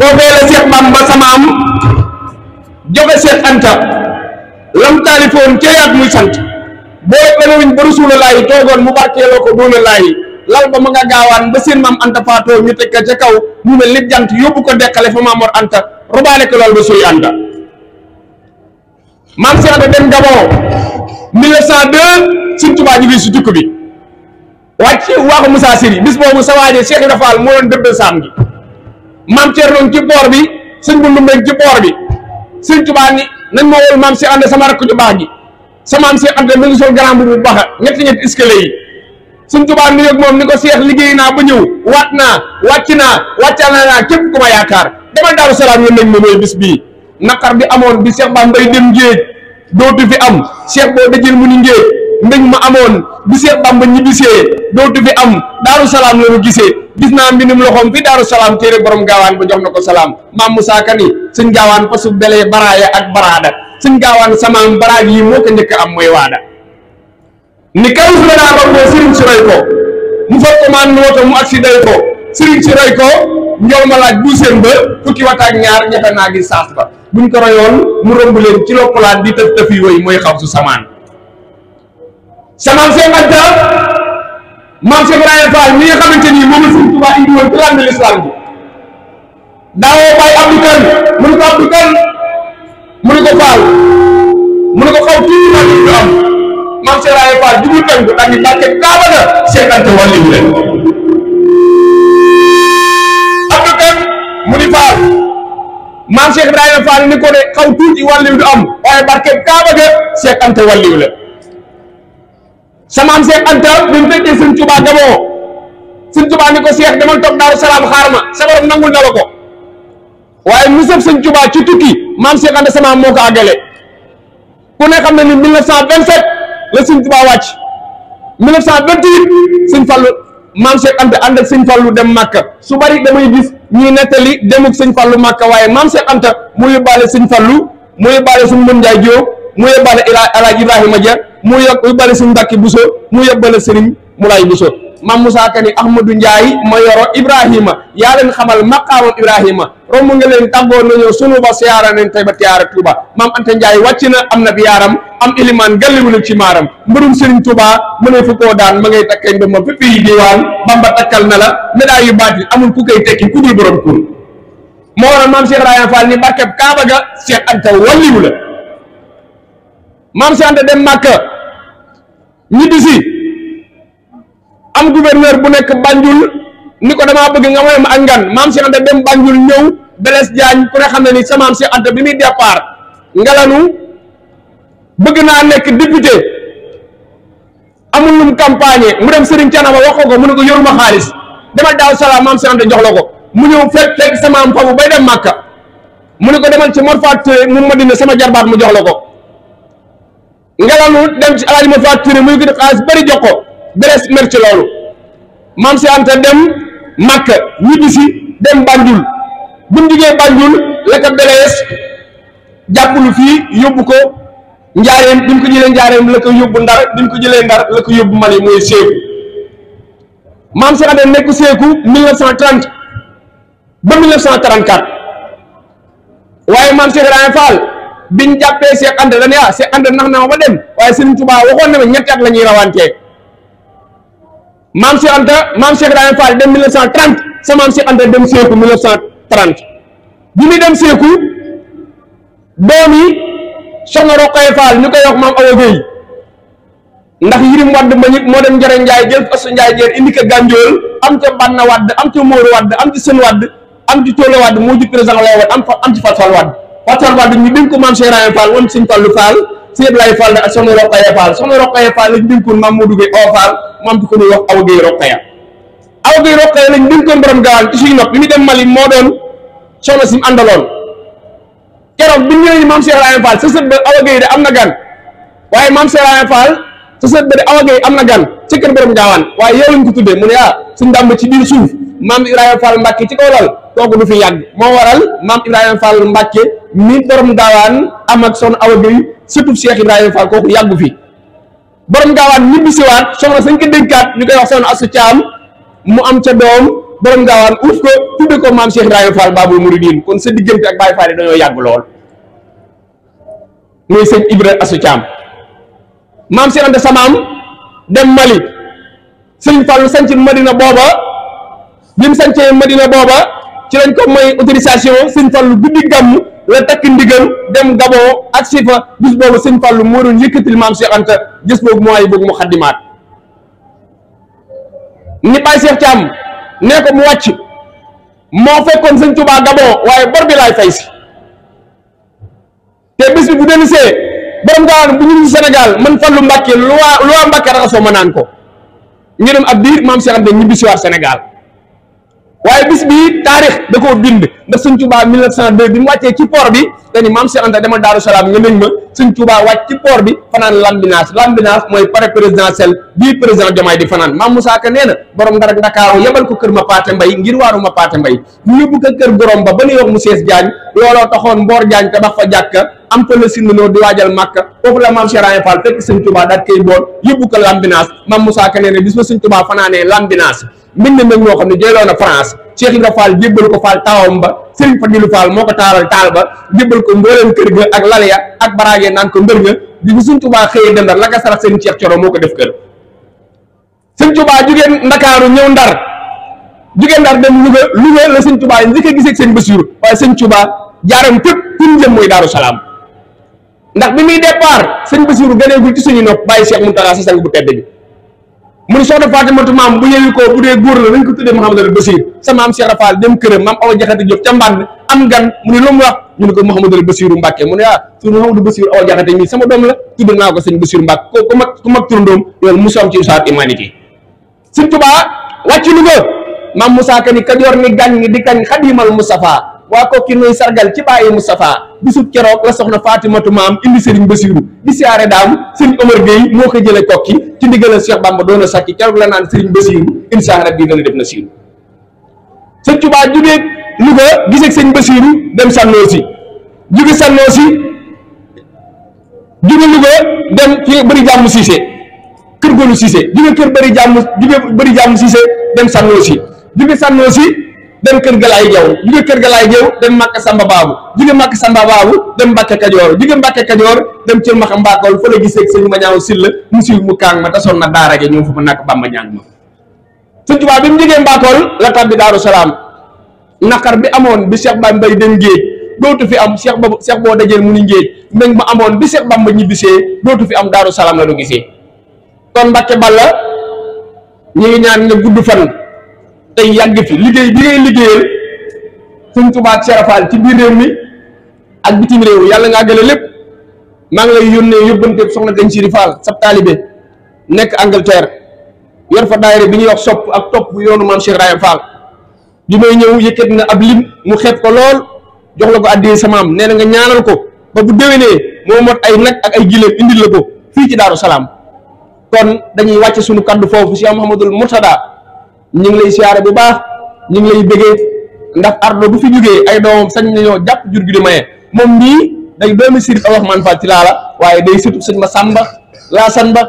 foofee la Cheikh Bamba sama am joxe Cheikh Anta lam taalifoon ceeyaat muy sant boo ëllëwiñ ba Rasulullah toogoon mu barkeeloo ko doona laay lal ba ma nga gaawaan ba seen maam Anta faatoo ñu teg ca kaw mu mel ni jant yóbbu ko deqale fa Maamoor Anta rubaale ko lool ba suy Anta maam Cheikh Anta dem Gabon 1902 Sëñ Tuubaa ñu ngi si tukki bi wàcc waaxu Moussa Siri bis boobu sa waaje Cheikh Ibra Fall moo doon dëbb saam gi maam Thierno ci boor bi sëñ bu Ndumbe ci boor bi Sëñ Tuubaa ni nañ ma wol maam Cheikh Anta sama rakk ju baax gi sa maam Cheikh Anta mi ngi sol grand bu baax ñetti escalier yi Sëñ Tuubaa ni yëg moom ni ko Cheikh liggéey naa ba ñëw waat naa wàccal naa képp ku ma yaakaar demal Daaru Salaam yéen nañ ma mooy bis bii naqar bi amoon bi Cheikh Bamba bay dem géej dootu fi am Cheikh boo dajil mu ni ngéej mbéñ ma amoon bi Cheikh Bamba ñibbisee dootu fi am Daaru Salaam la mu gisee gis naa mbindum loxoom fi Daaru Salaam téere borom gaawaan ba jox na ko salaam maam Moussa Kani sëñ gaawaan pasu belee baraaya ak baraada sëñ gaawaan samaam baraag yi moo ko njëkk am mooy waada ni karus la daa romboo sëriñ si roy ko mu far ko maan woto mu agsi day ko sëriñ si roy ko njool ma laaj bu seen ba fukki wataak ñaar ñefe naa gi saas ba buñ ko royoon mu romb leen ci loppalaat di tëf tëfi woy mooy xaw su samaan samaam Cheikh Anta maam Cheikh Ibrahima Fall mi nga xamante ni moom la Sëñ Tuubaa indi woon ci làmbi lislaam bi daawoo bàyyi Abdou Kane mu ne ko Abdou Kane mu ne ko Fall mu ne ko xaw tuuti naa ñu am maam Cheikh Ibrahima Fall jubul tënk daal di bàkke kaaba ga Cheikh Anta wàlliwu leen Abdou Kane mu ni Fall maam Cheikh Ibrahima Fall ni ko de xaw tuuti wàlliwu du am waaye bàkke kaaba ga Cheikh Anta wàlliwu leen samaam Cheikh Anta bi mu fekkee Sëñ Tuubaa Gabon Sëñ Tuubaa ni ko Cheikh demal toog Daaru Salaam xaar ma sa borom nangul na la ko waaye mu sëf Sëñ Tuubaa ci tukki maam Cheikh Anta samaam moo ko àggale ku ne xam ne ni 1927 la Sëñ Tuubaa wàcc 1928 Sëñ Fallu maam Cheikh Anta ànd ak Sëñ Fallu dem Màkka su bari damay gis ñuy nettali demuk Sëñ Fallu Màkka waaye maam Cheikh Anta mu yóbbaale Sëñ Fallu mu yóbbaale suñu mën Njaay Jóob mu yóbbaale Alaaji Ibrahima Dia mu yóbbaale Sëñ Mbàkke Buso mu yóbbaale Sëriñ Mulaay Buso maam Moussa Kani Ahmadou Ndiaye ma yoro Ibrahima yaa leen xamal maqaamam Ibrahima romb nga leen tàggoo nañoo sunu ba siyaara nañ tey ba tiyaara Touba maam Anta Ndiaye wàcc na am na bi yaaram am ilimaan galliwul ci maaram mbërum Sëriñ Touba mënee fu koo daan ma ngay takkañ ba ma fépp yi diwaan Bamba takkal na la médaille yu baati amul ku koy tekki ku dul borom kun moo waral maam Cheikh Ibrahima Fall ni barkeb Kaaba ga Cheikh Anta walliwu la maam Cheikh Anta dem Màkka ñibbisi am gouverneur bu nekk Banjul ni ko damaa bëgg nga may ma ak ngan maam Cheikh Anta dem Banjul ñëw Blaise Diagne ku ne xam ne ni sa maam Cheikh Anta bi muy départ ngelanu bëgg naa nekk député amul lum campagne mu dem Serigne Thiénaba wax ko mu ne ko yoruma xaalis demal Daaru Salaam maam Cheikh Anta jox la ko mu ñëw fekk sa maam fabu bay dem Màkka mu ne ko demal ci Mor Fatou Touré mu Madina sama jarbaat mu jox la ko ngelanu dem ci Alaaji Mor Fatou Touré muy ko def xaalis bari jox ko Blaise mer ci loolu maam Cheikh Anta dem Màkka ñibbisi dem Banjul bu mu jugee Banjul la ko Blaise jàppulu fii yóbbu ko Njaareem bi mu ko jëlee Njaareem la ko yóbbu Ndar bi mu ko jëlee Ndar la ko yóbbu Mali mooy Séeku maam Cheikh Anta nekk Séeku 1930 ba 1934 waaye maam Cheikh Ibrahima Fall biñ jàppee Cheikh Anta dañuy Cheikh Anta nax na ma ba dem waaye Serigne Touba waxoon na ma ñetti at la ñuy rawantee maam Cheikh Anta maam Cheikh Ibrahima Fall dem 1930 sa maam Cheikh Anta dem Séeku 1930 bi muy dem Séeku doom yi soxna Roqaye Fall ñu koy wax maam Awa Gueye ndax Yirim Wadd ma ñit moo dem Njare Njaay jël Fasu Njaay jeer indi ko Gànjool am ca Banna Wadd am ca Móoru Wadd am ci Sën Wadd am ci Toole Wadd moo ji président lay Wadd am ci Fatal Wadd Fatal Wadd ñu dénk ko maam Cheikh Ibrahima Fall moom Sëñ Fallu Fall Sëñ Ablaye Fall ak soxna Roqaye Fall soxna Roqaye Fall lañ dénkoon maam Modou Gueye Awa Fall maam ci ko ñuy wax Awa Gueye Roqaya Awa Gueye Roqaya lañ dénkoon borom gaawaan ci suñu nopp bi ñu dem Mali moo doon soxna si mu àndaloon keroog bi ñëwee maam Cheikh Ibrahima Fall sa sët ba Awa Gueye de am na gan waaye maam Cheikh Ibrahima Fall sa sët ba de Awa Gueye am na gan ci kër borom gaawaan waaye yow lañ ko tuddee mu ne suñ ndàmb ci biir suuf maam Ibrahima Fall Mbàkke ci kaw lal kooku du fi yàgg moo waral maam Ibrahima Fall Mbàkke mi borom gaawaan am ak soxna Awa Gueye surtout Cheikh Ibrahima Fall kooku yàggu fi borom gaawaan ñibbisiwaat soxna sañ ko dénkaat ñu koy wax soxna Asu Caam mu am ca doom borom gaawaan uuf ko tudde ko maam Cheikh Ibrahima Fall Babul Mouridine kon sa diggante ak Baye Fall yi dañoo yàgg lool muy sëñ Ibra Assou Thiam maam Cheikh Anta samaam dem Mali sëñ Fallu sanc Madina booba bi mu sancee Madina booba ci lañ ko may autorisation sëñ Fallu guddi gàmm la takk ndigal dem Gabon ak si fa bis boobu sëñ Fallu moo doon yëkkatil maam Cheikh Anta gis boobu mooy boobu mu xaddimaat ni Baye Cheikh Thiam nee ko mu wàcc moo fekkoon sëñ Touba Gabon waaye bor bi laay fay si te bis bi bu dellusee borom gaawaan bu ñu Sénégal man Fallu Mbàkke lu waa Mbàkke raxasoo ma naan ko ñu dem ab diir maam Cheikh Anta ñibbi si waat Sénégal waaye bis bi taarix da koo bind ndax sëñ Touba 1902 bi mu wàccee ci port bi dañu maam Cheikh Anta demal Daaru Salaam nga nañ ma sëñ Touba wàcc ci port bi fanaan Lambinaas mooy palais présidentiel bii président Diomaye di fanaan maam Moussa Ka nee na borom Ndar ak Ndakaaru yebal ko kër ma paate mbay ngir waaru ma paate mbay ñu yóbbu ko kër gorom ba ñuy wax mu sees Jaañ looloo taxoon Mboor Jaañ tabax fa jàkka am fa la sindinoo di waajal Màkka foofu la maam Cheikh Ibrahima Fall fekk sëñ Touba daal koy bool yóbbu ko Lambinaas maam Moussa Ka nee na bis ba sëñ Touba fanaanee Lambinaas mbind nag ñoo xam ne jëloon na France Cheikh Ibra Fall jébbal ko Fall tawam ba Serigne Fadilou Fall moo ko taaral taal ba jébbal ko mbooleem kër ga ak lal ya ak baraage naan ko mbër nga bi Sëñ Tuubaa xëyee dem Ndar la ka sarax seen Cheikh Coro moo ko def kër Sëñ Tuubaa jugeen Ndakaaru ñëw Ndar jugeen Ndar dem Louga la Sëñ Tuubaa njëkk a gisee ak seen Basiiru waaye Sëñ Tuubaa jaaram fépp fu mu jëm mooy Daaru Salaam ndax bi muy départ sëñ Basiiru ganeegul ci suñu nopp bàyyi Cheikh Mountakha sa sang bu tedd bi mu ni soxna Fatimatu maam bu yewi ko bu dee góor la nañ ko tuddee Mouhamadou Bassir sa maam Cheikh Rafal dem këram maam Awa Jaxate Jóob ca Mbànd am gan mu ni lu mu wax ñu ne ko Mouhamadou Bassirou Mbàkke mu ne suñu Mouhamadou Bassirou Awa Jaxate mii sama doom la tudd naa ko sëñ Bassirou Mbàkke ku mag turandoom loolu musoom ci usaat humanité Sëñ Tuubaa wàcc Louga maam Moussa Ka ni Kajoor ni gàñ ni di kañ Xadimal Moustapha waa Kokki nuy sargal ci bàyyi Moustapha bisub keroog la soxna Fatimatu maam indi Serigne Bassirou di siyaare daam Serigne Omar Gueye moo ko jële Kokki ci ndigal Cheikh Bamba doon a sàkki keroog la naan Serigne Bassirou insha rabbi dana def na siiru Sëñ Tuubaa jugee Louga gisee Serigne Bassirou dem Sànnoosi jóge Sànnoosi jóge Louga dem fi bëri jàmm Cissé kër Golu Cissé jóge kër bëri jàmm Cissé dem Sànnoosi jóge Sànnoosi dem kër Galaay Jaw jóge kër Galaay Jaw dem Màkka Samba Baabu jóge Màkka Samba Baabu dem Mbàkke Kajoor jóge Mbàkke Kajoor dem Cër Maxa Mbaakool fa la gisee sëñ ma ñaaw Silla mu siiw mu kaang ma tasoon na daara ja ñoom fa ma nakk Bamba ñaan ma Sëñ Tuubaa bi mu jógee Mbaakool la tàbbi Daaru Salaam naqar bi amoon bi Cheikh Bamba bay dem géej dootu fi am Cheikh boo dajeel mu ni ngéej mbéng ma amoon bi Cheikh Bamba ñibbisee dootu fi am Daaru Salaam la du gisee kon Mbàkke Balla ñu ngi ñaan nga gudd fan tey yàgg fi liggéey bi ngay liggéeyal Sëñ Tuubaa ak Cheikh Rafal ci biir réew mi ak bitim réew yàlla nga àggale lépp maa ngi lay yónnee yóbbante soxna Gañ Siri Fall sab taalibe nekk Angleterre yor fa daayira bi ñuy wax sopp ak topp yoonu maam Cheikh Ibrahima Fall bi may ñëw yëkkat na ab lim mu xeeb ko lool jox la ko addiyee sa maam nee na nga ñaanal ko ba bu déwénee moo mot ay nag ak ay giléem indil la ko fii ci Daaru Salaam kon dañuy wàcce suñu kaddu foofu Cheikh Mouhamadoul Mourtada ñu ngi lay siyaare bu baax ñu ngi lay bëggee ndax ardo bu fi jógee ay doomam sañ nañoo jàpp jur gi di maye moom nii day doomi Sëriñ Abdourahmane Fall ci laala waaye day sëtu sëñ ma Sàmba Laasan Ba